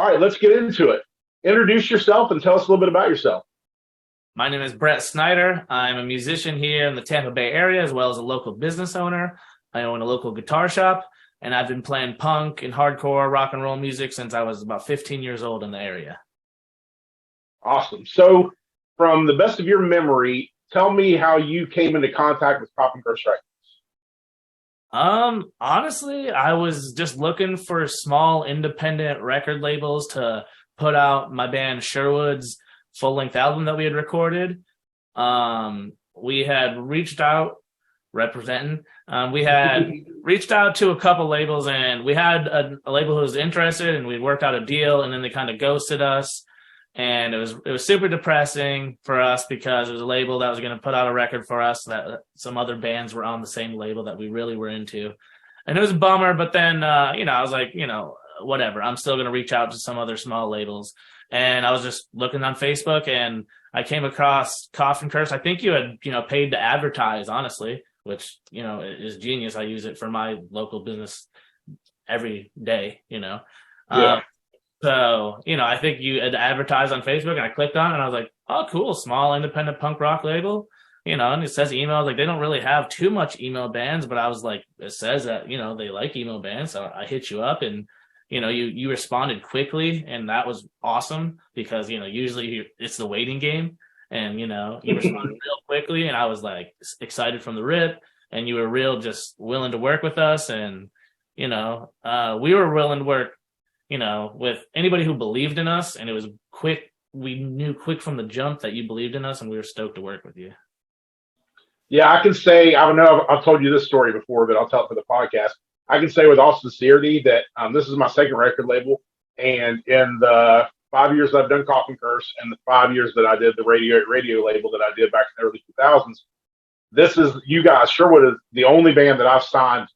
All right, let's get into it. Introduce yourself and tell us a little bit about yourself. My name is Brett Snyder. I'm a musician here in the Tampa Bay area, as well as a local business owner. I own a local guitar shop, and I've been playing punk and hardcore rock and roll music since I was about 15 years old in the area. Awesome. So, from the best of your memory, tell me how you came into contact with Coffin Curse Records. Honestly, I was just looking for small independent record labels to put out my band SHURWOOD's full-length album that we had recorded. We had reached out, we had reached out to a couple labels, and we had a label who was interested, and we worked out a deal, and then they kind of ghosted us. And it was super depressing for us because it was a label that was going to put out a record for us that some other bands were on the same label that we really were into. And it was a bummer, but then, I was like, whatever, I'm still going to reach out to some other small labels. And I was just looking on Facebook, and I came across Coffin Curse. I think you had, paid to advertise, honestly, which, is genius. I use it for my local business every day, Yeah. So, I think you had advertised on Facebook, and I clicked on it, and I was like, oh, cool, small independent punk rock label, and it says email. Like, they don't really have too much email bands, but I was like, it says that, they like email bands. So I hit you up, and, you responded quickly, and that was awesome because, usually it's the waiting game, and, you responded real quickly, and I was like excited from the rip, and you were real just willing to work with us. And, we were willing to work, with anybody who believed in us, and it was quick. We knew quick from the jump that you believed in us, and we were stoked to work with you. Yeah, I can say, I don't know, I've told you this story before, but I'll tell it for the podcast. I can say with all sincerity that this is my second record label. And in the 5 years that I've done Coffin Curse and the 5 years that I did the radio label that I did back in the early 2000s, this is, you guys, Sherwood is the only band that I've signed.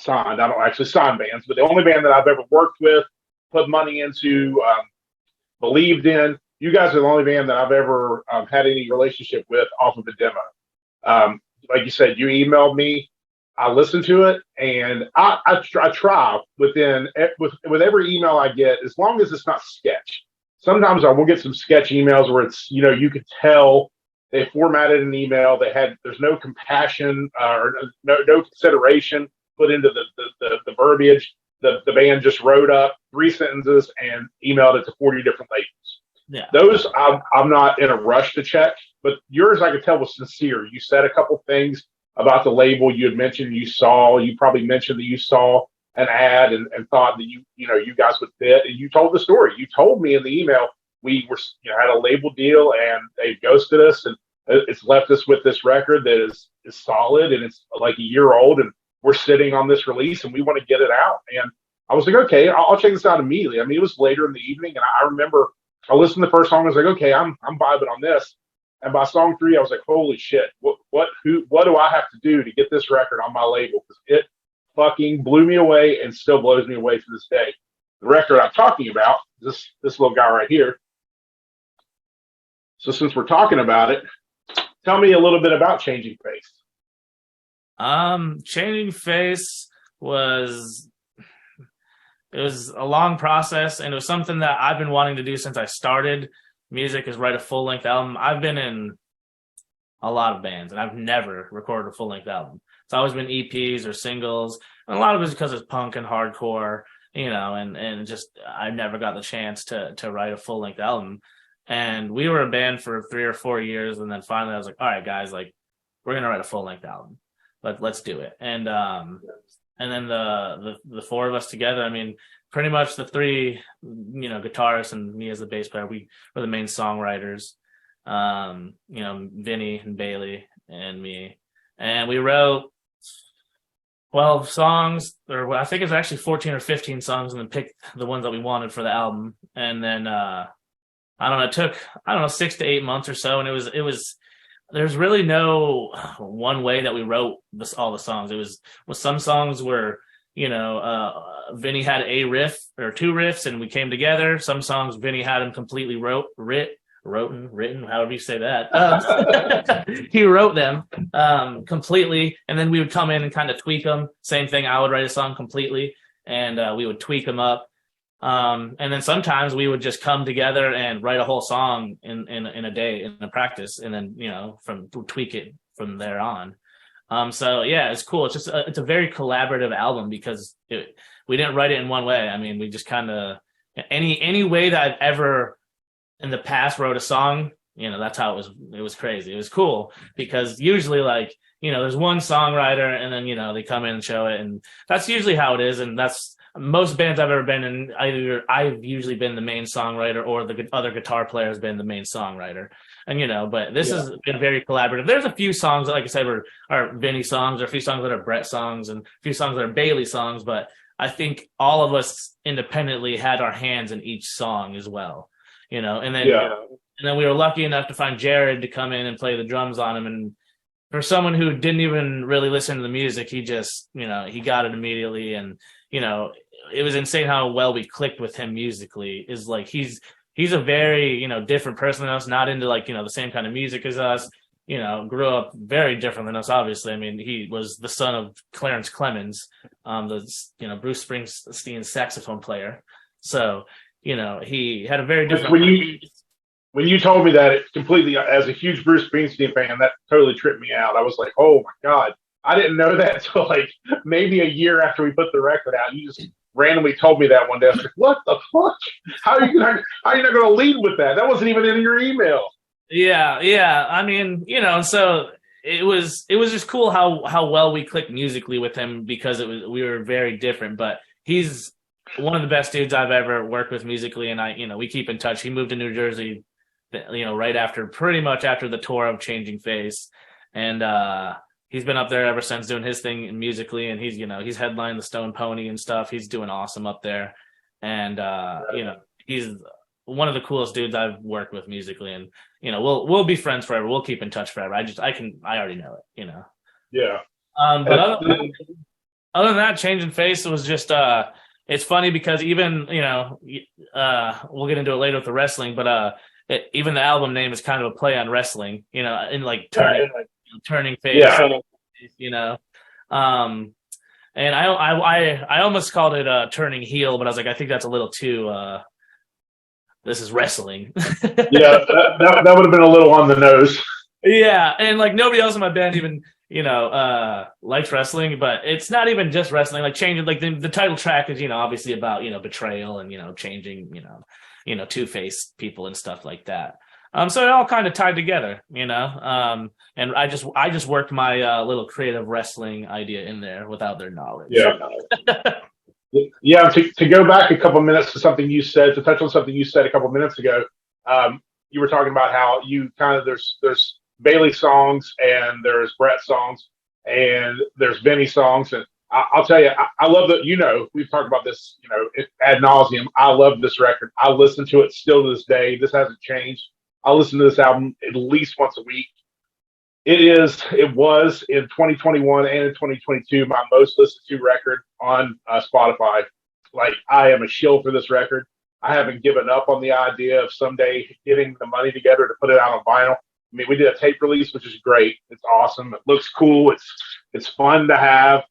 I don't actually sign bands, but the only band that I've ever worked with, put money into, believed in. You guys are the only band that I've ever had any relationship with off of a demo. Like you said, you emailed me, I listened to it, and I try with every email I get, as long as it's not sketch. Sometimes I will get some sketch emails where it's, you could tell they formatted an email. There's no compassion or no consideration put into the verbiage. The band just wrote up 3 sentences and emailed it to 40 different labels. Yeah. Those I'm not in a rush to check, but yours I could tell was sincere. You said a couple things about the label. You had mentioned you probably mentioned that you saw an ad and thought that you guys would fit, and you told the story. You told me in the email we were had a label deal and they ghosted us, and it's left us with this record that is solid, and it's like a year old, and we're sitting on this release and we want to get it out. And I was like, okay, I'll check this out immediately. I mean, it was later in the evening, and I remember I listened to the first song. I was like, okay, I'm vibing on this. And by song 3, I was like, holy shit, what do I have to do to get this record on my label? Because it fucking blew me away and still blows me away to this day. The record I'm talking about, this little guy right here. So since we're talking about it, tell me a little bit about Changing Face. Changing Face was a long process, and it was something that I've been wanting to do since I started music, is write a full-length album. I've been in a lot of bands, and I've never recorded a full-length album. It's always been EPs or singles, and a lot of it's because it's punk and hardcore, and just I never got the chance to write a full-length album. And we were a band for 3 or 4 years, and then finally I was like, all right, guys, like, we're gonna write a full-length album. Let's do it. And then the 4 of us together, I mean, pretty much the 3, guitarists and me as the bass player, we were the main songwriters. Vinny and Bailey and me. And we wrote 12 songs, or I think it's actually 14 or 15 songs, and then picked the ones that we wanted for the album. And then, it took 6 to 8 months or so. And it was there's really no one way that we wrote all the songs. It was some songs were, Vinny had a riff or 2 riffs and we came together. Some songs Vinny had him completely written, however you say that. He wrote them completely, and then we would come in and kind of tweak them. Same thing, I would write a song completely, and we would tweak them up. And then sometimes we would just come together and write a whole song in a day in a practice, and then tweak it from there on. So yeah, it's cool. It's just it's a very collaborative album because we didn't write it in one way. I mean, we just kind of any way that I've ever in the past wrote a song, that's how it was. It was crazy. It was cool because usually like, there's one songwriter and then, they come in and show it, and that's usually how it is. And that's most bands I've ever been in. Either I've usually been the main songwriter or the other guitar player has been the main songwriter. And, but this has been very collaborative. There's a few songs, like I said, are Vinny songs, or a few songs that are Brett songs, and a few songs that are Bailey songs. But I think all of us independently had our hands in each song as well, and then we were lucky enough to find Jared to come in and play the drums on him. And for someone who didn't even really listen to the music, he just, he got it immediately. And, it was insane how well we clicked with him musically. Is like, he's a very, different person than us, not into like, the same kind of music as us, grew up very different than us, obviously. I mean, he was the son of Clarence Clemens, the, Bruce Springsteen's saxophone player. So, he had a very different. When you told me that, it completely, as a huge Bruce Springsteen fan, that totally tripped me out. I was like, oh my God, I didn't know that until like maybe a year after we put the record out. You just randomly told me that one day. I was like, what the fuck? How are you not going to lead with that? That wasn't even in your email. Yeah. I mean, so it was just cool how well we clicked musically with him, because we were very different. But he's one of the best dudes I've ever worked with musically, and we keep in touch. He moved to New Jersey, right pretty much after the tour of Changing Face, and he's been up there ever since doing his thing musically, and he's he's headlining the Stone Pony and stuff. He's doing awesome up there, and he's one of the coolest dudes I've worked with musically, and we'll be friends forever. We'll keep in touch forever. I already know it, Yeah. But other than that, Changing Face was just it's funny because even we'll get into it later with the wrestling, but even the album name is kind of a play on wrestling, in like turning face, and I almost called it turning heel, but I was like, I think that's a little too this is wrestling. Yeah, that would have been a little on the nose. Yeah, and like nobody else in my band even likes wrestling, but it's not even just wrestling. Like changing, like the title track is obviously about betrayal and changing two-faced people and stuff like that. So it all kind of tied together, and I just worked my little creative wrestling idea in there without their knowledge. Yeah. Yeah. To go back a couple minutes to something you said, to touch on something you said a couple minutes ago, you were talking about how you kind of there's Bailey songs and there's Brett songs and there's Benny songs, and I'll tell you, I love that. We've talked about this, ad nauseum. I love this record. I listen to it still to this day. This hasn't changed. I listen to this album at least once a week. It was in 2021 and in 2022 my most listened to record on Spotify. Like, I am a shill for this record. I haven't given up on the idea of someday getting the money together to put it out on vinyl. I mean, we did a tape release, which is great. It's awesome. It looks cool. It's fun to have,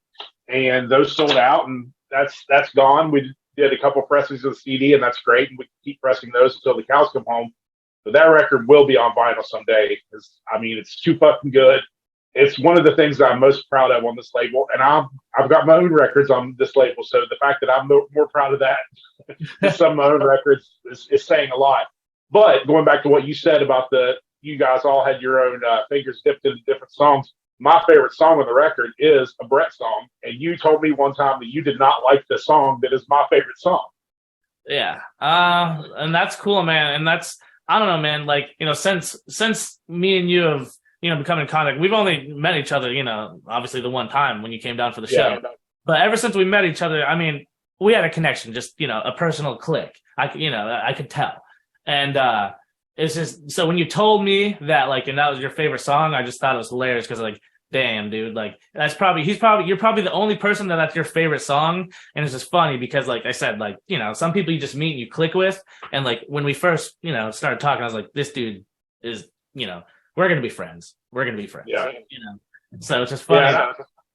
and those sold out, and that's gone. We did a couple pressings of the CD, and that's great. And we keep pressing those until the cows come home. But that record will be on vinyl someday. It's too fucking good. It's one of the things that I'm most proud of on this label, and I've got my own records on this label. So the fact that I'm more proud of that than some of my own records is saying a lot. But going back to what you said about you guys all had your own fingers dipped into different songs. My favorite song on the record is a Brett song, and you told me one time that you did not like the song that is my favorite song. Yeah, and that's cool, man. And that's, I don't know, man. Like, since me and you have, become in contact, we've only met each other, obviously the one time when you came down for the show. But ever since we met each other, I mean, we had a connection, just, a personal click. I could tell. And it's just, so when you told me that, like, and that was your favorite song, I just thought it was hilarious because, like, damn, dude, like, you're probably the only person that's your favorite song. And it's just funny because, like I said, like, some people you just meet and you click with. And, like, when we first, started talking, I was like, this dude is, we're going to be friends. We're going to be friends. Yeah. So it's just funny. Yeah.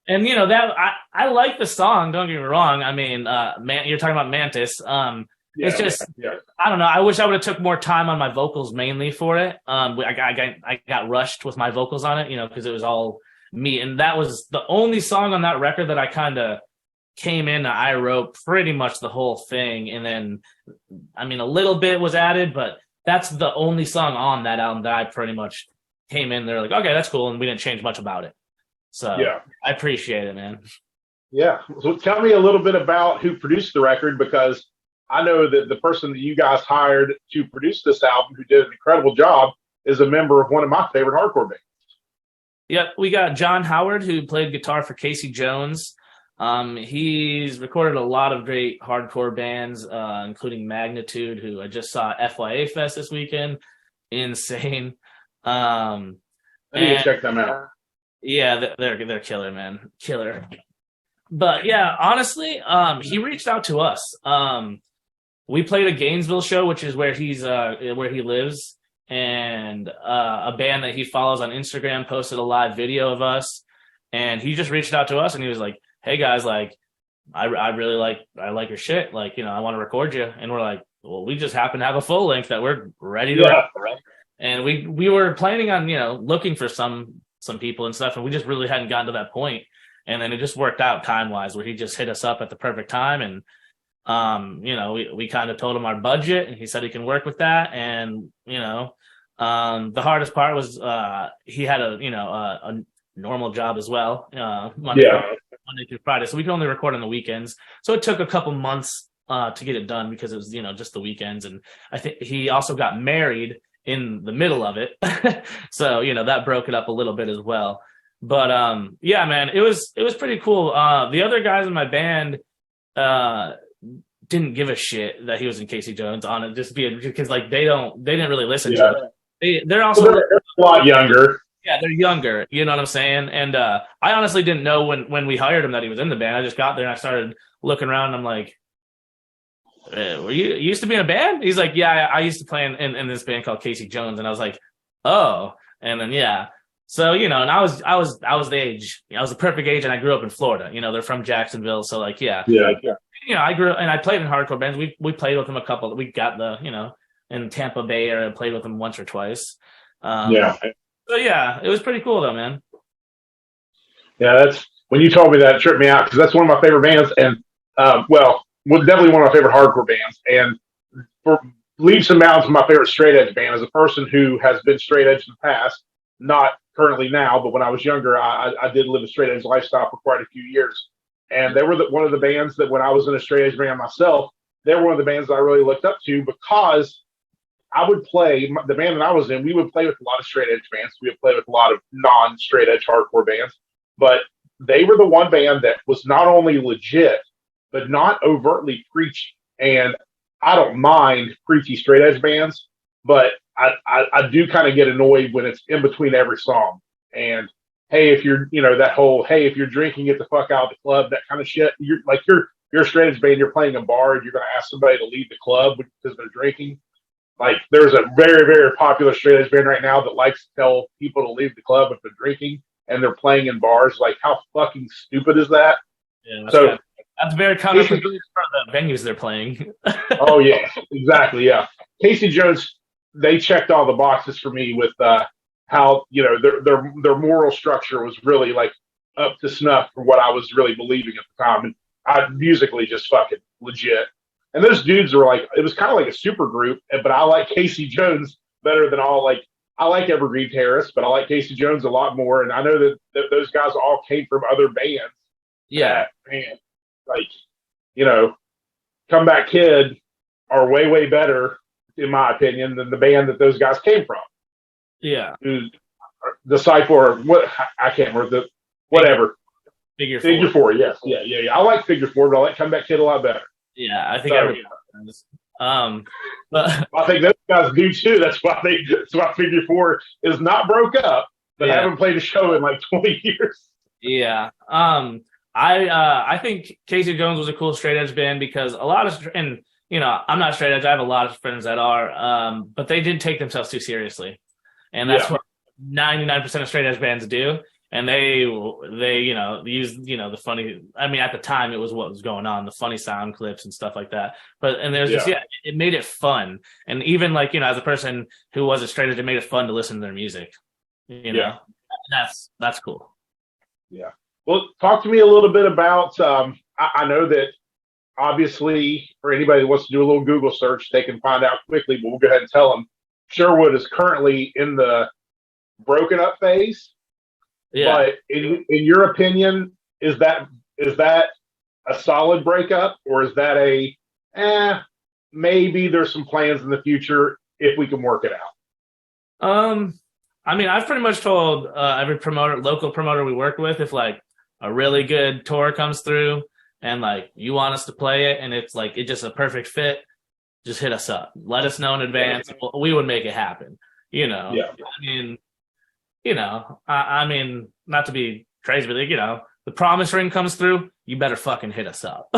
And, that I like the song. Don't get me wrong. I mean, you're talking about Mantis. It's just, I don't know. I wish I would have took more time on my vocals mainly for it. I got rushed with my vocals on it, because it was all me. And that was the only song on that record that I kind of came in. I wrote pretty much the whole thing. And then, a little bit was added, but that's the only song on that album that I pretty much came in. They're like, okay, that's cool. And we didn't change much about it. So I appreciate it, man. Yeah. So tell me a little bit about who produced the record, because I know that the person that you guys hired to produce this album, who did an incredible job, is a member of one of my favorite hardcore bands. Yeah, we got John Howard, who played guitar for Casey Jones. He's recorded a lot of great hardcore bands, including Magnitude, who I just saw at FYA Fest this weekend. Insane. I need to check them out. Yeah, they're killer, man. Killer. But yeah, honestly, he reached out to us. We played a Gainesville show, which is where where he lives, and a band that he follows on Instagram posted a live video of us, and he just reached out to us and he was like, "Hey guys, like, I like your shit, like, I want to record you." And we're like, "Well, we just happen to have a full length that we're ready to record." And we were planning on looking for some people and stuff, and we just really hadn't gotten to that point. And then it just worked out time-wise, where he just hit us up at the perfect time. And, we kind of told him our budget, and he said he can work with that. And, the hardest part was he had a normal job as well, Monday through Friday. So we could only record on the weekends. So it took a couple months to get it done, because it was, just the weekends. And I think he also got married in the middle of it. So, that broke it up a little bit as well. But yeah, man, it was pretty cool. The other guys in my band didn't give a shit that he was in Casey Jones on it, just because like they didn't really listen to it. They're also they're a lot younger. Yeah, they're younger. You know what I'm saying? And I honestly didn't know when we hired him that he was in the band. I just got there and I started looking around. And I'm like, "Were you used to be in a band?" He's like, "Yeah, I used to play in this band called Casey Jones." And I was like, "Oh." And then so, and I was the age, I was the perfect age, and I grew up in Florida. They're from Jacksonville. So like, I grew up and I played in hardcore bands. We played with them a couple. We got in Tampa Bay area, played with them once or twice. So yeah, it was pretty cool though, man. Yeah, that's when you told me that, it tripped me out, because that's one of my favorite bands, and definitely one of my favorite hardcore bands. And for leaps and bounds, my favorite straight edge band. As a person who has been straight edge in the past, not currently now, but when I was younger, I did live a straight edge lifestyle for quite a few years. And they were one of the bands that, when I was in a straight edge band myself, they were one of the bands that I really looked up to, because I would play, the band that I was in, we would play with a lot of straight edge bands. We would play with a lot of non-straight edge hardcore bands, but they were the one band that was not only legit, but not overtly preachy. And I don't mind preachy straight edge bands, but I do kind of get annoyed when it's in between every song. And hey, if you're, that whole, hey, if you're drinking, get the fuck out of the club, that kind of shit. You're a straight edge band, you're playing a bar, and you're going to ask somebody to leave the club because they're drinking. Like, there's a very, very popular straight edge band right now that likes to tell people to leave the club if they're drinking and they're playing in bars. Like, how fucking stupid is that? Yeah, that's very counterproductive for the venues they're playing. Oh yeah, exactly. Yeah, Casey Jones, they checked all the boxes for me with how their moral structure was really like up to snuff for what I was really believing at the time, and I musically just fucking legit. And those dudes were like, it was kind of like a super group, but I like Casey Jones better than all. Like, I like Evergreen Terrace, but I like Casey Jones a lot more. And I know that those guys all came from other bands. Yeah, man, like, Comeback Kid are way, way better, in my opinion, than the band that those guys came from. Yeah. The Cypher, what, I can't remember, whatever. Figure Four, yes. Yeah. I like Figure Four, but I like Comeback Kid a lot better. Yeah, I think but I think those guys do too. That's why Figure Four is not broke up, but haven't played a show in like 20 years. Yeah. I think Casey Jones was a cool straight edge band, because a lot of, and I'm not straight edge, I have a lot of friends that are, but they did take themselves too seriously. And that's what 99% of straight edge bands do. and they used the funny. I mean, at the time it was what was going on, the funny sound clips and stuff like that. But and there's just it made it fun, and even like as a person who wasn't straight edge, it made it fun to listen to their music. That's cool. Yeah. Well, talk to me a little bit about. I know that obviously for anybody that wants to do a little Google search, they can find out quickly. But we'll go ahead and tell them Sherwood is currently in the broken up phase. Yeah. But in your opinion, is that a solid breakup, or is that maybe there's some plans in the future if we can work it out? I mean, I've pretty much told every local promoter we work with, if like a really good tour comes through and like you want us to play it and it's like it's just a perfect fit, just hit us up. Let us know in advance. We would make it happen. Yeah. I mean, not to be crazy, but the promise ring comes through, you better fucking hit us up.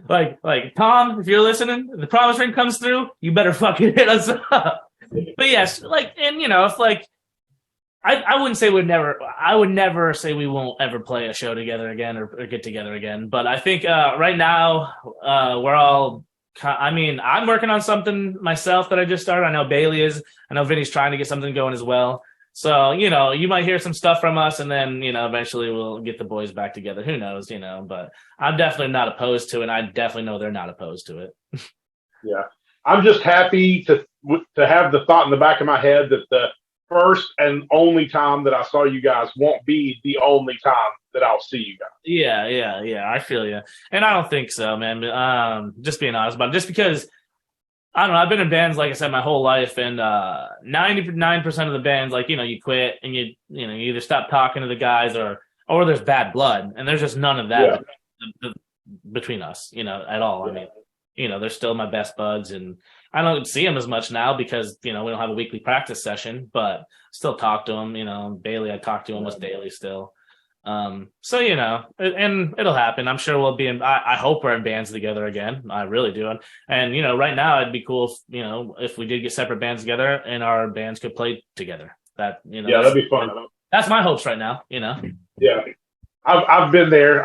Like Tom, if you're listening, the promise ring comes through, you better fucking hit us up. But yes, if like I wouldn't say I would never say we won't ever play a show together again or get together again. But I think right now we're all. I mean, I'm working on something myself that I just started. I know Bailey is. I know Vinny's trying to get something going as well. So, you might hear some stuff from us and then, eventually we'll get the boys back together. Who knows, but I'm definitely not opposed to it. And I definitely know they're not opposed to it. Yeah. I'm just happy to have the thought in the back of my head that the first and only time that I saw you guys won't be the only time that I'll see you guys. Yeah. I feel you. And I don't think so, man. Just being honest about it, just because I don't know. I've been in bands, like I said, my whole life, and 99% of the bands, like, you quit and you either stop talking to the guys or there's bad blood, and there's just none of that between us, at all. Yeah. I mean, they're still my best buds, and I don't see them as much now because, we don't have a weekly practice session, but still talk to them. Bailey, I talk to almost daily still. So, and it'll happen. I'm sure we'll be I hope we're in bands together again. I really do. And, right now it'd be cool if we did get separate bands together and our bands could play together. That, yeah, that'd be fun. That's my hopes right now, Yeah. I've been there.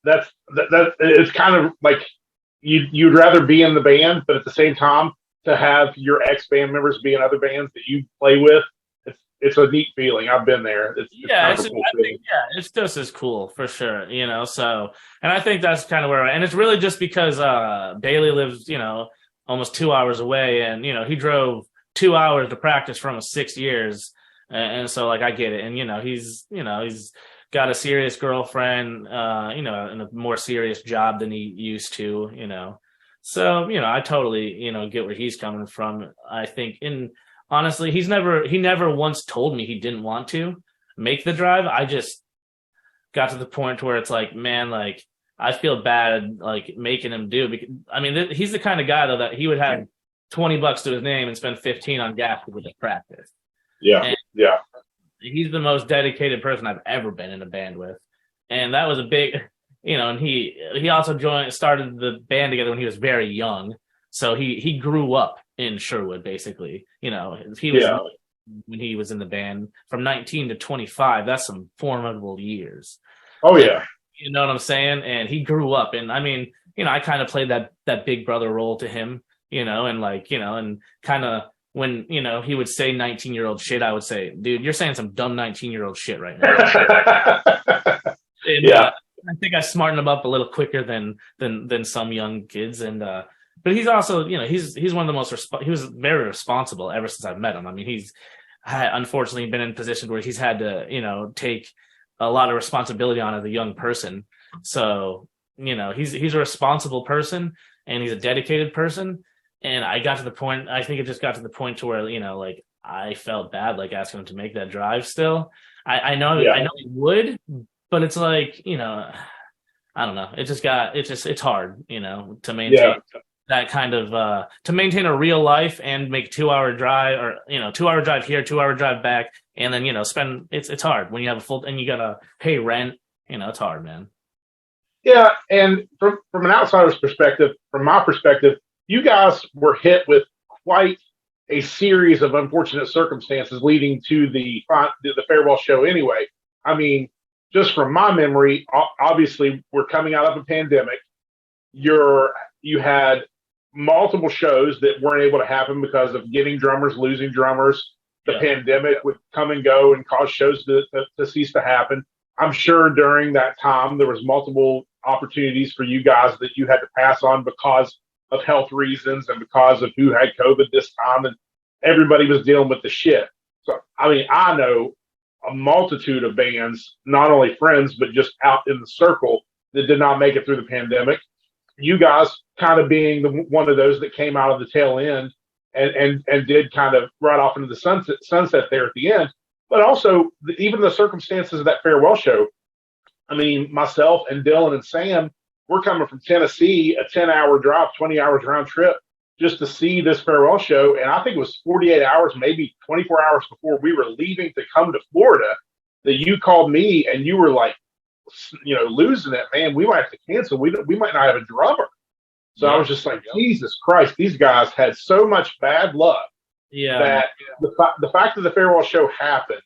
That's it's kind of like you'd rather be in the band, but at the same time to have your ex band members be in other bands that you play with. It's a neat feeling. I've been there. It's it's just as cool for sure, so, and I think that's kind of and it's really just because Bailey lives, almost 2 hours away, and, he drove 2 hours to practice for almost 6 years. And so like, I get it. And, he's got a serious girlfriend, and a more serious job than he used to, so, I totally, get where he's coming from. I think honestly, he never once told me he didn't want to make the drive. I just got to the point where it's like, man, like I feel bad, like making him do, because I mean, he's the kind of guy though that he would have $20 to his name and spend 15 on gas with his practice. Yeah. And yeah. He's the most dedicated person I've ever been in a band with. And that was a big, and he also started the band together when he was very young. So he grew up in Sherwood, basically. He was when he was in the band from 19 to 25. That's some formidable years. Oh yeah, you know what I'm saying. And he grew up, and I mean, I kind of played that big brother role to him, and like, and kind of when he would say 19-year-old shit, I would say, dude, you're saying some dumb 19-year-old shit right now. And, yeah, I think I smartened him up a little quicker than some young kids, and. But he's also, he's one of the most, he was very responsible ever since I've met him. I mean, he's unfortunately been in positions where he's had to, take a lot of responsibility on as a young person. So, he's a responsible person, and he's a dedicated person. And I think it just got to the point to where, like I felt bad, like asking him to make that drive still. I know he would, but it's like, I don't know. It's hard, to maintain. Yeah. That kind of to maintain a real life and make 2 hour drive, or 2 hour drive here, 2 hour drive back, and then spend it's hard when you have a full and you gotta pay rent. It's hard, man. Yeah, and from an outsider's perspective, from my perspective, you guys were hit with quite a series of unfortunate circumstances leading to the farewell show anyway. I mean, just from my memory, obviously we're coming out of a pandemic. You had multiple shows that weren't able to happen because of getting drummers, losing drummers. The pandemic would come and go and cause shows to cease to happen. I'm sure during that time there was multiple opportunities for you guys that you had to pass on because of health reasons and because of who had COVID this time, and everybody was dealing with the shit. So, I mean, I know a multitude of bands, not only friends, but just out in the circle that did not make it through the pandemic. You guys kind of being one of those that came out of the tail end and did kind of right off into the sunset there at the end. But also, even the circumstances of that farewell show, I mean, myself and Dylan and Sam, we're coming from Tennessee, a 10-hour drive, 20 hours round trip, just to see this farewell show. And I think it was 48 hours, maybe 24 hours before we were leaving to come to Florida, that you called me and you were like, losing it, man. We might have to cancel. We might not have a drummer. So I was just like, Jesus Christ, these guys had so much bad luck that the fact that the farewell show happened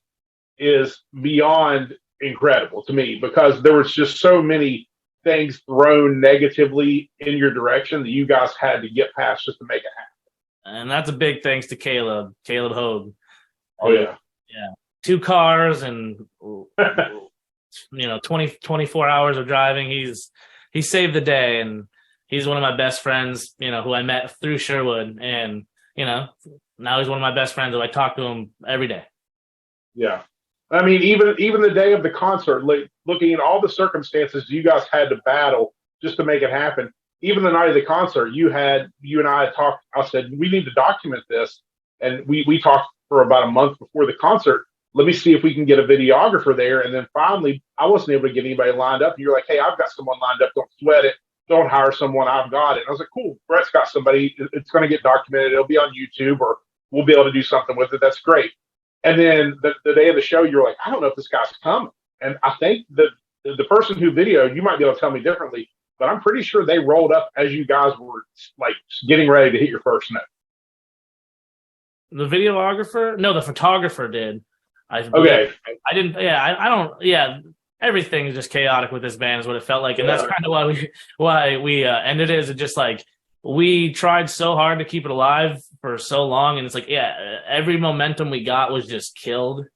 is beyond incredible to me, because there was just so many things thrown negatively in your direction that you guys had to get past just to make it happen. And that's a big thanks to Caleb Hogue. Oh yeah. 2 cars and 24 hours of driving. He saved the day, and he's one of my best friends, who I met through Sherwood, and now he's one of my best friends, who I talk to him every day. Yeah. I mean, even the day of the concert, looking at all the circumstances you guys had to battle just to make it happen. Even the night of the concert, you and I had talked. I said, we need to document this, and we talked for about a month before the concert. Let me see if we can get a videographer there. And then finally, I wasn't able to get anybody lined up. And you're like, hey, I've got someone lined up. Don't sweat it. Don't hire someone. I've got it. And I was like, cool. Brett's got somebody. It's going to get documented. It'll be on YouTube, or we'll be able to do something with it. That's great. And then the day of the show, you're like, I don't know if this guy's coming. And I think that the person who videoed, you might be able to tell me differently, but I'm pretty sure they rolled up as you guys were like getting ready to hit your first note. The videographer? No, the photographer did. Okay. I didn't. Yeah, I don't. Yeah, everything is just chaotic with this band, is what it felt like, and that's kind of why we ended it. Is it just like we tried so hard to keep it alive for so long, and it's like, every momentum we got was just killed.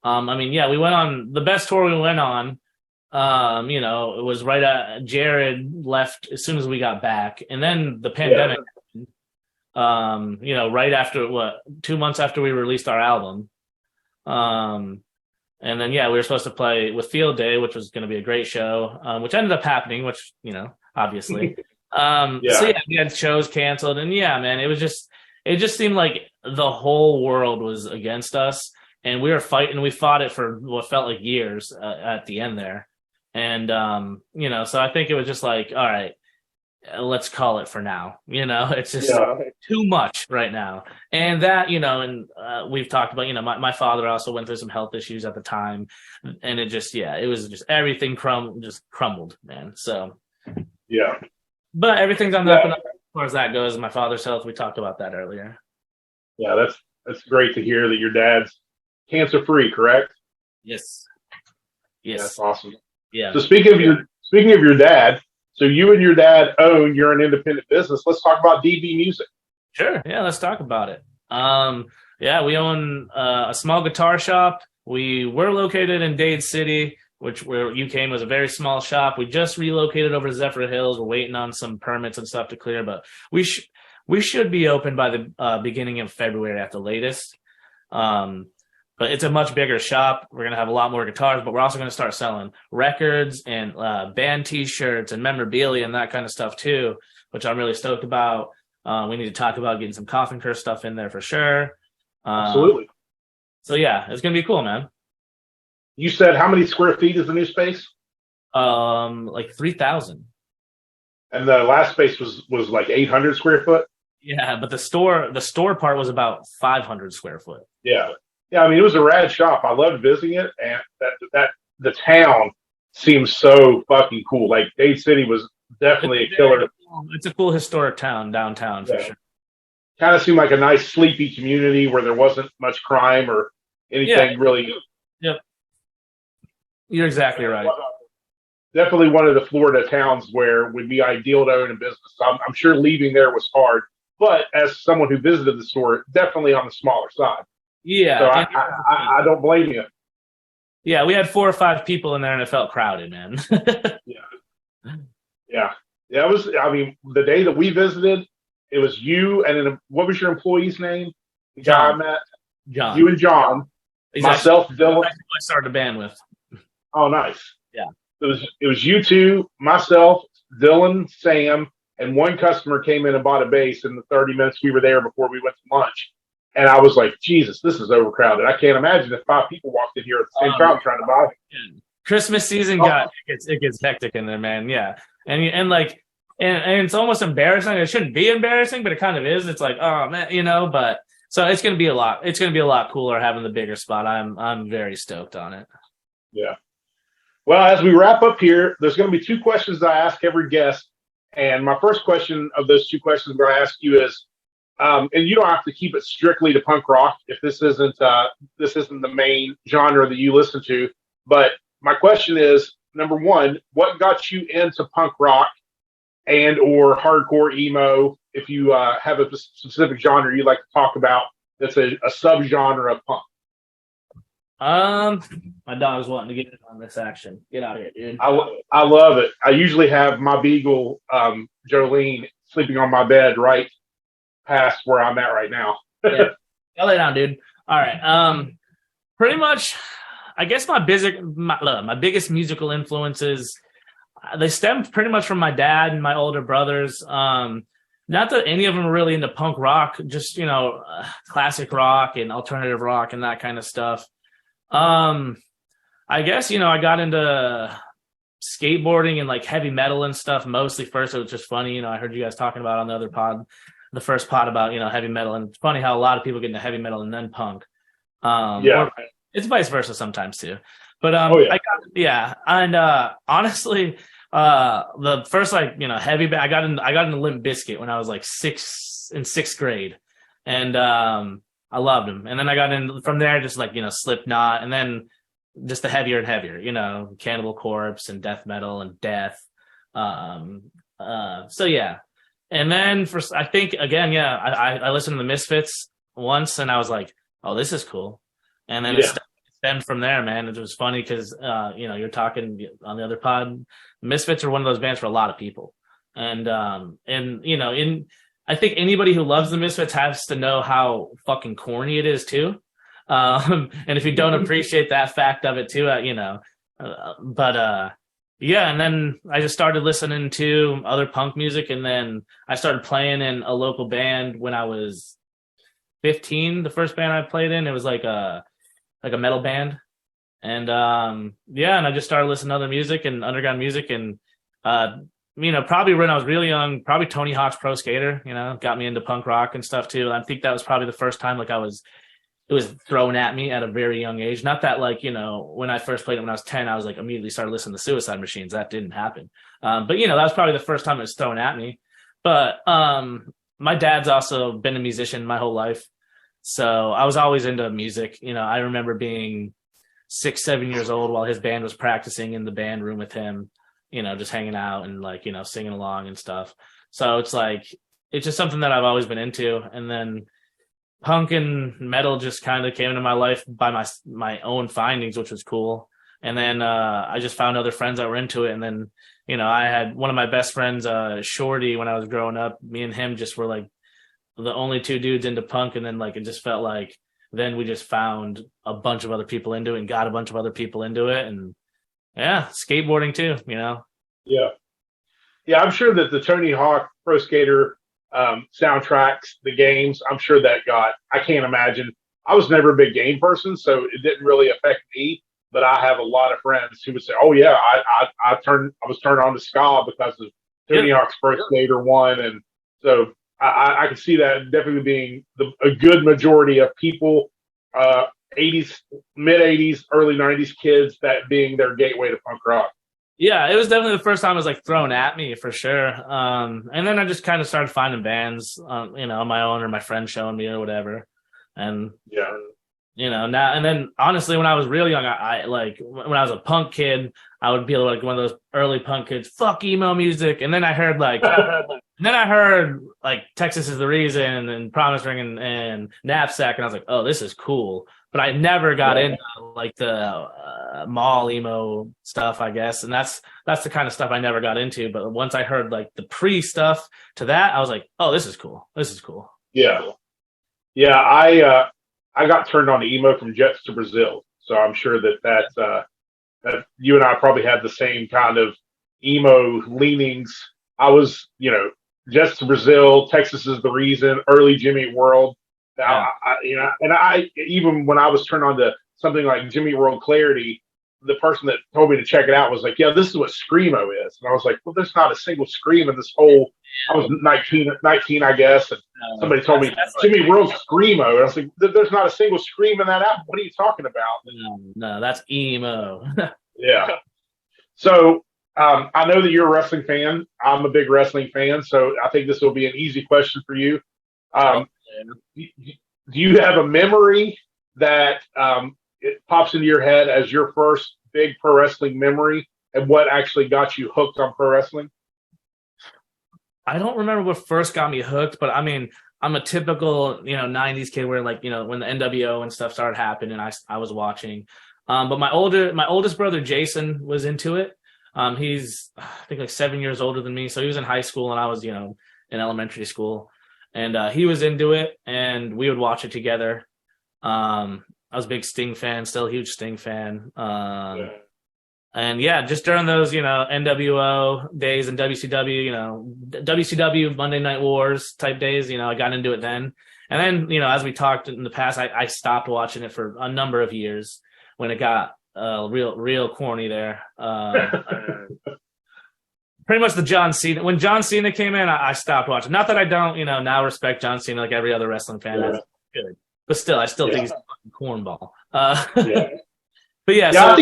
I mean, we went on the best tour we went on. It was right at Jared left as soon as we got back, and then the pandemic. Right after 2 months after we released our album. And then, we were supposed to play with Field Day, which was going to be a great show, which ended up happening, which, obviously. So we had shows canceled, and man, it just seemed like the whole world was against us, and we were fighting. We fought it for what felt like years at the end there. And, so I think it was just like, all right, let's call it for now. It's just too much right now. And that, and we've talked about, my father also went through some health issues at the time, and it just, it was just everything crumbled, man. So, but everything's on the up and up as far as that goes. My father's health, we talked about that earlier. Yeah, that's great to hear that your dad's cancer free, correct? Yes. That's awesome. Yeah. So speaking of your dad, so you and your dad you're an independent business. Let's talk about DB Music. Sure. Yeah, let's talk about it. We own a small guitar shop. We were located in Dade City, where you came was a very small shop. We just relocated over to Zephyr Hills. We're waiting on some permits and stuff to clear, but we should be open by the beginning of February at the latest. But it's a much bigger shop. We're going to have a lot more guitars, but we're also going to start selling records and band T-shirts and memorabilia and that kind of stuff too, which I'm really stoked about. We need to talk about getting some Coffin Curse stuff in there for sure. Absolutely. So it's going to be cool, man. You said how many square feet is the new space? Like 3,000. And the last space was like 800 square foot. Yeah, but the store part was about 500 square foot. Yeah. Yeah, I mean, it was a rad shop. I loved visiting it, and that the town seems so fucking cool. Like, Dade City was definitely a killer. It's a cool historic town downtown for sure. kind of seemed like a nice sleepy community where there wasn't much crime or anything really. Yep. You're exactly right. Definitely one of the Florida towns where it would be ideal to own a business. I'm sure leaving there was hard, but as someone who visited the store, definitely on the smaller side. Yeah. So I don't blame you. Yeah, we had 4 or 5 people in there and it felt crowded, man. Yeah. It was, I mean, the day that we visited, it was you and then what was your employee's name? The guy I met? John. You and John. Myself, Dylan. That's who I started the band with. Oh, nice. Yeah. It was you two, myself, Dylan, Sam, and one customer came in and bought a bass in the 30 minutes we were there before we went to lunch. And I was like, Jesus, this is overcrowded. I can't imagine if 5 people walked in here at the same time trying to buy it. Christmas season it gets hectic in there, man. Yeah. And it's almost embarrassing. It shouldn't be embarrassing, but it kind of is. It's like, oh man, but so it's gonna be a lot. It's gonna be a lot cooler having the bigger spot. I'm very stoked on it. Yeah. Well, as we wrap up here, there's going to be 2 questions that I ask every guest. And my first question of those 2 questions I'm going to ask you is, and you don't have to keep it strictly to punk rock if this isn't the main genre that you listen to. But my question is, number 1, what got you into punk rock and or hardcore emo? If you have a specific genre you'd like to talk about that's a subgenre of punk. My dog's wanting to get in on this action. Get out of here, dude. I love it. I usually have my beagle, Jolene, sleeping on my bed right past where I'm at right now. Yeah. I'll lay down, dude. All right. Pretty much, I guess my biggest musical influences, they stem pretty much from my dad and my older brothers. Not that any of them are really into punk rock, just, classic rock and alternative rock and that kind of stuff. I guess, I got into skateboarding and like heavy metal and stuff mostly first. It was just funny. I heard you guys talking about on the first pod about, heavy metal, and it's funny how a lot of people get into heavy metal and then punk. Or it's vice versa sometimes too. But, honestly, the first, heavy, I got into Limp Bizkit when I was like in 6th grade, and, I loved him. And then I got in from there, just Slipknot, and then just the heavier and heavier, Cannibal Corpse and death metal and death. So yeah. And then I think again, I listened to the Misfits once and I was like, oh, this is cool. And then it stemmed from there, man. It was funny because, you're talking on the other pod, Misfits are one of those bands for a lot of people. And I think anybody who loves the Misfits has to know how fucking corny it is too. And if you don't appreciate that fact of it too, and then I just started listening to other punk music, and then I started playing in a local band when I was 15. The first band I played in, it was like a metal band. And and I just started listening to other music and underground music, and probably when I was really young, probably Tony Hawk's Pro Skater, got me into punk rock and stuff too. And I think that was probably the first time it was thrown at me at a very young age. Not that when I first played it when I was 10, I was like immediately started listening to Suicide Machines. That didn't happen. But that was probably the first time it was thrown at me. But my dad's also been a musician my whole life. So I was always into music. I remember being 6, 7 years old while his band was practicing in the band room with him, just hanging out and singing along and stuff. So it's just something that I've always been into. And then punk and metal just kind of came into my life by my own findings, which was cool. And then I just found other friends that were into it. And then, I had one of my best friends, Shorty, when I was growing up. Me and him just were the only 2 dudes into punk. And then it just felt like then we just found a bunch of other people into it and got a bunch of other people into it. And yeah, skateboarding too, Yeah, I'm sure that the Tony Hawk Pro Skater soundtracks, the games, I'm sure that I can't imagine. I was never a big game person, so it didn't really affect me. But I have a lot of friends who would say, "Oh yeah, I was turned on to ska because of Tony Hawk's Pro Skater 1," and so I can see that definitely being a good majority of people, 80s, mid 80s, early 90s kids, that being their gateway to punk rock. Yeah, it was definitely the first time it was like thrown at me for sure. And then I just kind of started finding bands, on my own or my friends showing me or whatever. And Yeah. now and then honestly, when I was real young, I like when I was a punk kid, I would be like one of those early punk kids, fuck emo music. And then I heard like Texas is the Reason and Promise Ring and Knapsack, and I was like, oh, this is cool. But I never got into like the mall emo stuff, I guess, and that's the kind of stuff I never got into. But once I heard like the pre stuff to that, I was like, oh, this is cool. This is cool. Yeah. Yeah. I got turned on to emo from Jets to Brazil, so I'm sure that you and I probably had the same kind of emo leanings. I was, Jets to Brazil, Texas is the Reason, early Jimmy Eat World. Yeah. I even when I was turned on to something like Jimmy Eat World Clarity, the person that told me to check it out was like, yeah, this is what screamo is. And I was like, well, there's not a single scream in this whole, I was 19, I guess. And somebody told me Jimmy Eat World screamo. And I was like, there's not a single scream in that album. What are you talking about? No, that's emo. Yeah. So I know that you're a wrestling fan. I'm a big wrestling fan. So I think this will be an easy question for you. Do you have a memory that it pops into your head as your first big pro wrestling memory, and what actually got you hooked on pro wrestling? I don't remember what first got me hooked, but I mean, I'm a typical, 90s kid where like, when the NWO and stuff started happening, I was watching. But my oldest brother, Jason, was into it. He's, I think like 7 years older than me. So he was in high school and I was, in elementary school, and he was into it and we would watch it together. I was a big Sting fan, still a huge Sting fan. And yeah, just during those, NWO days and WCW, WCW Monday Night Wars type days, I got into it then. And then, as we talked in the past, I stopped watching it for a number of years when it got real corny there. Pretty much the John Cena. When John Cena came in, I stopped watching. Not that I don't, now respect John Cena like every other wrestling fan. Yeah. That's good. But still, I still think he's a fucking cornball. But yeah, so,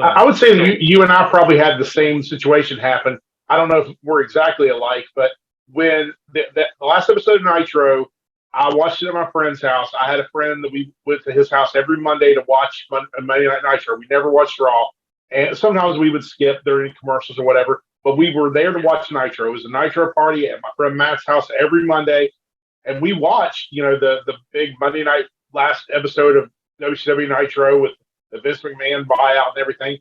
I would say that you and I probably had the same situation happen. I don't know if we're exactly alike, but when the last episode of Nitro, I watched it at my friend's house. I had a friend that we went to his house every Monday to watch Monday Night Nitro. We never watched Raw. And sometimes we would skip during commercials or whatever, but we were there to watch Nitro. It was a Nitro party at my friend Matt's house every Monday. And we watched, the big Monday night last episode of WCW Nitro with the Vince McMahon buyout and everything.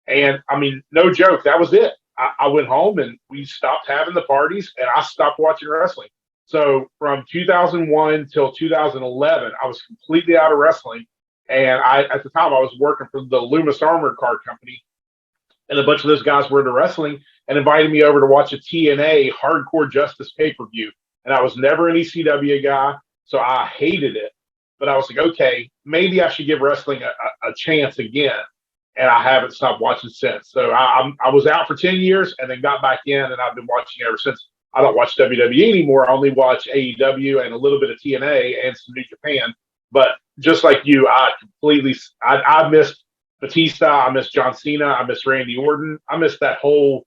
And I mean, no joke, that was it. I went home and we stopped having the parties and I stopped watching wrestling. So from 2001 till 2011, I was completely out of wrestling. And at the time, I was working for the Loomis Armored Car Company. And a bunch of those guys were into wrestling and invited me over to watch a TNA Hardcore Justice pay-per-view. And I was never an ECW guy, so I hated it. But I was like, okay, maybe I should give wrestling a chance again. And I haven't stopped watching since. So I was out for 10 years and then got back in, and I've been watching ever since. I don't watch WWE anymore. I only watch AEW and a little bit of TNA and some New Japan. But just like you, I missed Batista. I missed John Cena. I missed Randy Orton. I missed that whole,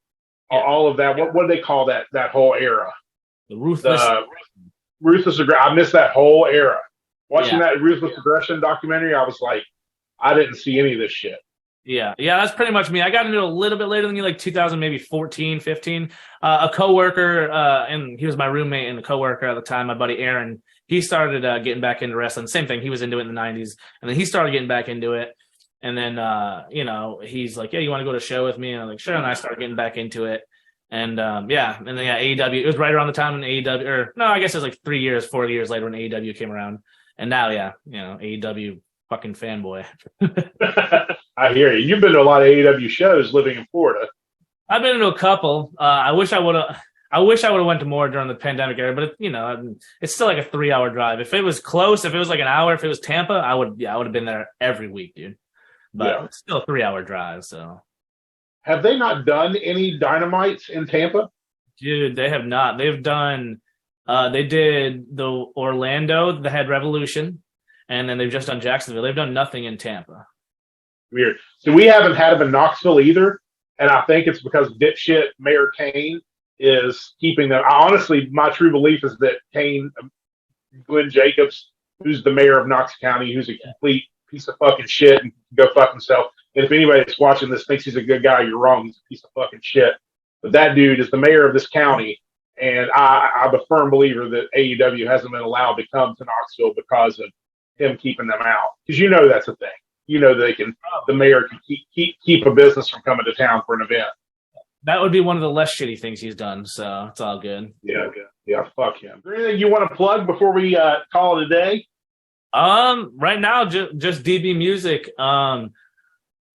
all of that. What do they call that whole era? The Ruthless. Ruthless Aggression. I missed that whole era. Watching that Ruthless Aggression documentary, I was like, I didn't see any of this shit. Yeah, that's pretty much me. I got into it a little bit later than you, like 2000, maybe 14, 15. A coworker, and he was my roommate and a coworker at the time, my buddy Aaron. He started getting back into wrestling. Same thing. He was into it in the 90s. And then he started getting back into it. And then, he's like, yeah, you want to go to a show with me? And I'm like, sure. And I started getting back into it. And, And then, AEW. It was right around the time when AEW, or no, I guess it was like 4 years later when AEW came around. And now, AEW fucking fanboy. I hear you. You've been to a lot of AEW shows living in Florida. I've been to a couple. I wish I would have went to more during the pandemic era, but it's still like a 3-hour drive. If it was close, if it was like an hour, if it was Tampa, I would have been there every week, dude. But it's still a 3-hour drive. So, have they not done any Dynamites in Tampa? Dude, they have not. They've done. They did the Orlando, the Head Revolution, and then they've just done Jacksonville. They've done nothing in Tampa. Weird. So we haven't had them in Knoxville either. And I think it's because dipshit Mayor Kane is keeping them. Honestly, my true belief is that Kane, Glenn Jacobs, who's the mayor of Knox County, who's a complete piece of fucking shit and can go fuck himself. And if anybody that's watching this thinks he's a good guy, you're wrong. He's a piece of fucking shit. But that dude is the mayor of this county. And I'm a firm believer that AEW hasn't been allowed to come to Knoxville because of him keeping them out. Because you know that's a thing. You know they can. The mayor can keep a business from coming to town for an event. That would be one of the less shitty things he's done. So it's all good. Yeah. Fuck him. Is there anything you want to plug before we call it a day? Right now, just DB Music.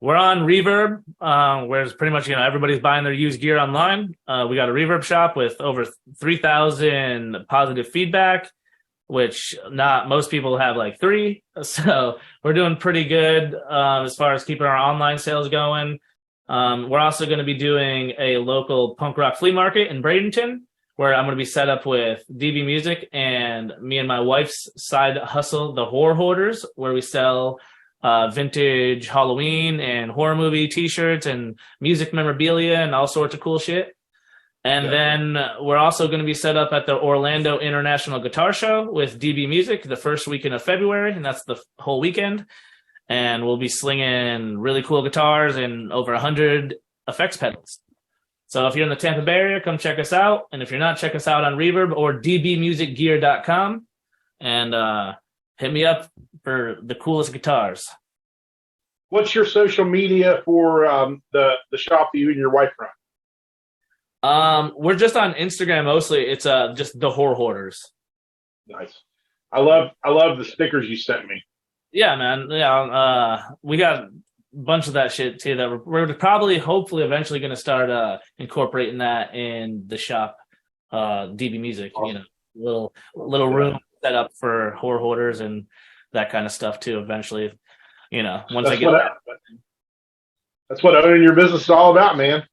We're on Reverb, where it's pretty much, everybody's buying their used gear online. We got a Reverb shop with over 3,000 positive feedback, which not most people have like 3. So we're doing pretty good as far as keeping our online sales going. We're also going to be doing a local punk rock flea market in Bradenton, where I'm going to be set up with DB Music and me and my wife's side hustle, the Horror Hoarders, where we sell vintage Halloween and horror movie t-shirts and music memorabilia and all sorts of cool shit. And then we're also going to be set up at the Orlando International Guitar Show with DB Music the first weekend of February, and that's the whole weekend. And we'll be slinging really cool guitars and over 100 effects pedals. So if you're in the Tampa Bay area, come check us out. And if you're not, check us out on Reverb or dbmusicgear.com. And hit me up for the coolest guitars. What's your social media for the shop that you and your wife run? We're just on Instagram mostly. It's just the Horror Hoarders. Nice. I love the stickers you sent me. Yeah, man. Yeah, we got a bunch of that shit too. That we're probably, hopefully, eventually going to start incorporating that in the shop. DB Music, awesome. Little room set up for Horror Hoarders and that kind of stuff too. Eventually, once I get that's what owning your business is all about, man.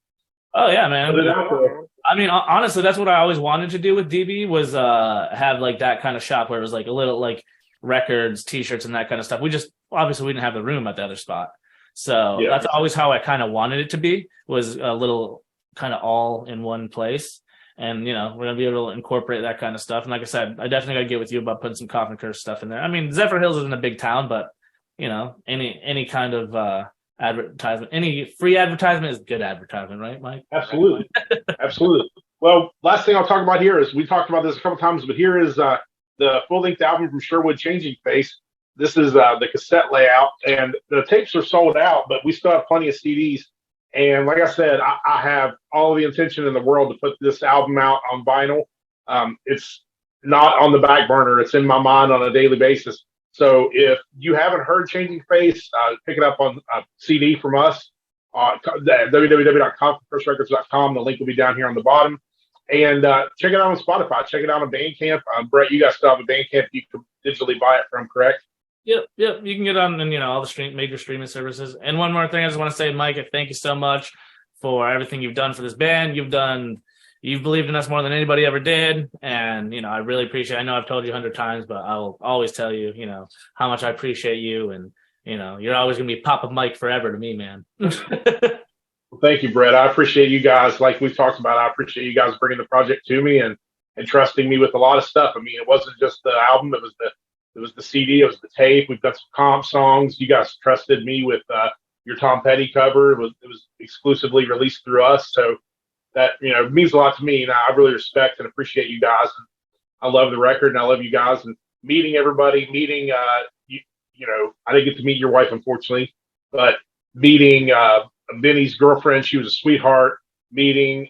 Oh yeah, man. Put it out there. I mean, honestly, that's what I always wanted to do with DB was have like that kind of shop where it was like a little like records, t-shirts, and that kind of stuff. We just obviously we didn't have the room at the other spot, so that's always how I kind of wanted it to be, was a little kind of all in one place. And we're gonna be able to incorporate that kind of stuff. And like I said, I definitely gotta get with you about putting some Coffin Curse stuff in there. I mean, Zephyr Hills isn't a big town, but any kind of advertisement, any free advertisement is good advertisement, right, Mike? Absolutely. Absolutely. Well, last thing I'll talk about here is, we talked about this a couple times, but here is the full-length album from Sherwood, Changing Face. This is the cassette layout, and the tapes are sold out, but we still have plenty of CDs. And like I said, I have all the intention in the world to put this album out on vinyl. It's not on the back burner. It's in my mind on a daily basis. So if you haven't heard Changing Face, pick it up on CD from us, www.coffincurserecords.com. The link will be down here on the bottom. And check it out on Spotify. Check it out on Bandcamp. Brett, you guys still have a Bandcamp you can digitally buy it from, correct? Yep. You can get on all the major streaming services. And one more thing I just want to say, Mike, thank you so much for everything you've done for this band. You've believed in us more than anybody ever did. And, I really appreciate it. I know I've told you 100 times, but I'll always tell you, how much I appreciate you. And, you're always going to be Papa Mike forever to me, man. Well, thank you, Brett. I appreciate you guys. Like we've talked about, I appreciate you guys bringing the project to me and trusting me with a lot of stuff. I mean, it wasn't just the album. It was the CD. It was the tape. We've got some comp songs. You guys trusted me with your Tom Petty cover. It was exclusively released through us. So that, means a lot to me. And I really respect and appreciate you guys. And I love the record and I love you guys, and meeting everybody, I didn't get to meet your wife, unfortunately, but meeting Benny's girlfriend. She was a sweetheart. Meeting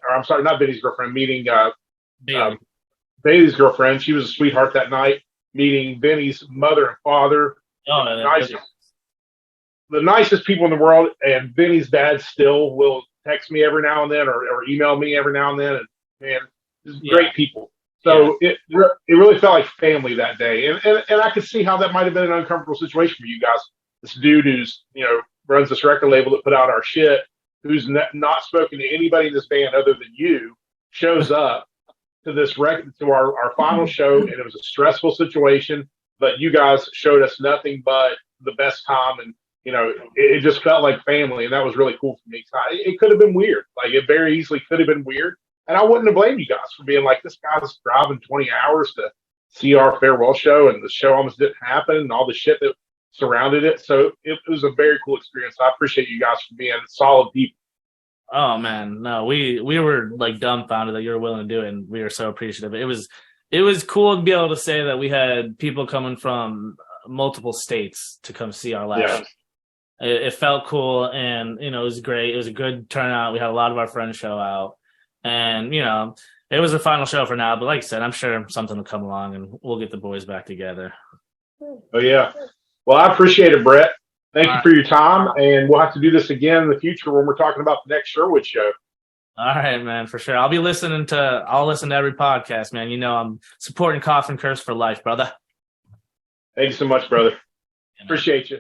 Bailey's girlfriend. She was a sweetheart that night. Meeting Benny's mother and father. The nicest people in the world. And Benny's dad still will text me every now and then or email me every now and then. And man, great people. So it really felt like family that day. And I could see how that might have been an uncomfortable situation for you guys. This dude who's, runs this record label that put out our shit, who's not spoken to anybody in this band other than you, shows up to this record, to our final show, and it was a stressful situation, but you guys showed us nothing but the best time. And it just felt like family, and that was really cool for me. So it could have been weird. Like, it very easily could have been weird. And I wouldn't have blamed you guys for being like, this guy's driving 20 hours to see our farewell show, and the show almost didn't happen, and all the shit that surrounded it. So it was a very cool experience. I appreciate you guys for being solid people. Oh man, no, we were like dumbfounded that you were willing to do it, and we were so appreciative. It was cool to be able to say that we had people coming from multiple states to come see our last. Yeah. It felt cool, and it was great. It was a good turnout. We had a lot of our friends show out. And, it was a final show for now. But like I said, I'm sure something will come along and we'll get the boys back together. Oh, yeah. Well, I appreciate it, Brett. Thank you for your time. And we'll have to do this again in the future when we're talking about the next Sherwood show. All right, man, for sure. I'll listen to every podcast, man. I'm supporting Coffin Curse for life, brother. Thank you so much, brother. Appreciate you.